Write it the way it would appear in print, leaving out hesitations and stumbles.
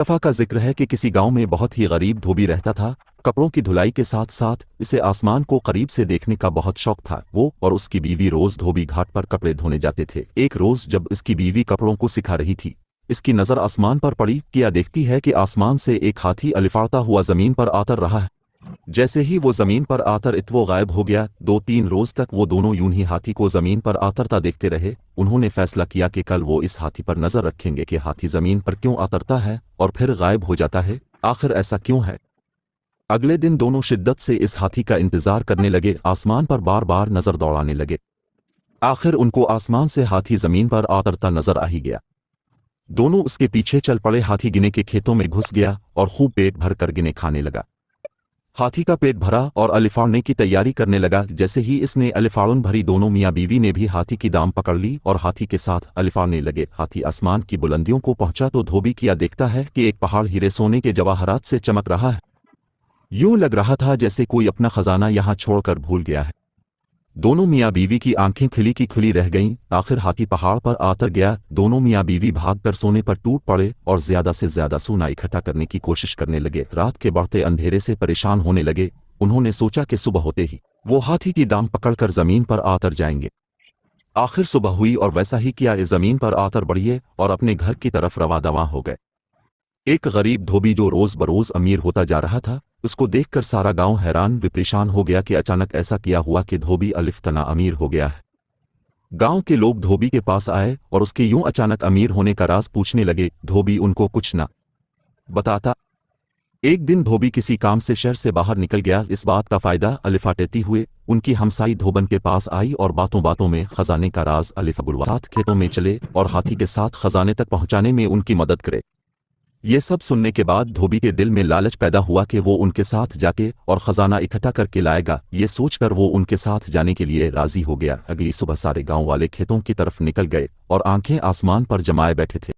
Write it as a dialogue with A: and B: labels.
A: दफा का जिक्र है कि किसी गांव में बहुत ही गरीब धोबी रहता था। कपड़ों की धुलाई के साथ साथ इसे आसमान को करीब से देखने का बहुत शौक था। वो और उसकी बीवी रोज धोबी घाट पर कपड़े धोने जाते थे। एक रोज जब इसकी बीवी कपड़ों को सिखा रही थी, इसकी नज़र आसमान पर पड़ी। क्या देखती है कि आसमान से एक हाथी अलिफाड़ता हुआ जमीन पर आतर रहा है। जैसे ही वो जमीन पर आतर वो गायब हो गया। 2-3 रोज तक वो दोनों यूं ही हाथी को जमीन पर आतरता देखते रहे। उन्होंने फैसला किया कि कल वो इस हाथी पर नजर रखेंगे कि हाथी जमीन पर क्यों आतरता है और फिर गायब हो जाता है। आखिर ऐसा क्यों है। अगले दिन दोनों शिद्दत से इस हाथी का इंतजार करने लगे, आसमान पर बार बार नजर दौड़ाने लगे। आखिर उनको आसमान से हाथी जमीन पर आतरता नजर आ ही गया। दोनों उसके पीछे चल पड़े। हाथी गिने के खेतों में घुस गया और खूब पेट भर कर गिने खाने लगा। हाथी का पेट भरा और अलिफाड़ने की तैयारी करने लगा। जैसे ही इसने अलिफाड़न भरी, दोनों मियाँ बीवी ने भी हाथी की दाम पकड़ ली और हाथी के साथ अलिफाड़ने लगे। हाथी आसमान की बुलंदियों को पहुंचा तो धोबी किया देखता है कि एक पहाड़ हीरे सोने के जवाहरात से चमक रहा है। यूं लग रहा था जैसे कोई अपना खजाना यहाँ छोड़कर भूल गया है। दोनों मियाँ बीवी की आंखें खिली की खुली रह गईं। आखिर हाथी पहाड़ पर आतर गया। दोनों मियाँ बीवी भागकर सोने पर टूट पड़े और ज्यादा से ज्यादा सोना इकट्ठा करने की कोशिश करने लगे। रात के बढ़ते अंधेरे से परेशान होने लगे। उन्होंने सोचा कि सुबह होते ही वो हाथी की दाम पकड़कर जमीन पर आतर जाएंगे। आखिर सुबह हुई और वैसा ही किया। इस जमीन पर आतर बढ़िए और अपने घर की तरफ रवा दवा हो गए। एक गरीब धोबी जो रोज बरोज अमीर होता जा रहा था, उसको देखकर सारा गांव हैरान विपरेशान हो गया कि अचानक ऐसा किया हुआ कि धोबी अलिफ्तना अमीर हो गया है। गांव के लोग धोबी के पास आए और उसके यूं अचानक अमीर होने का राज पूछने लगे। धोबी उनको कुछ न बताता। एक दिन धोबी किसी काम से शहर से बाहर निकल गया। इस बात का फायदा अलिफाटेती हुए उनकी हमसाई धोबन के पास आई और बातों बातों में खजाने का राज अलिफा साथ खेतों में चले और हाथी के साथ खजाने तक पहुंचाने में उनकी मदद करे। ये सब सुनने के बाद धोबी के दिल में लालच पैदा हुआ कि वो उनके साथ जाके और खजाना इकट्ठा करके लाएगा। ये सोचकर वो उनके साथ जाने के लिए राजी हो गया। अगली सुबह सारे गांव वाले खेतों की तरफ निकल गए और आंखें आसमान पर जमाए बैठे थे।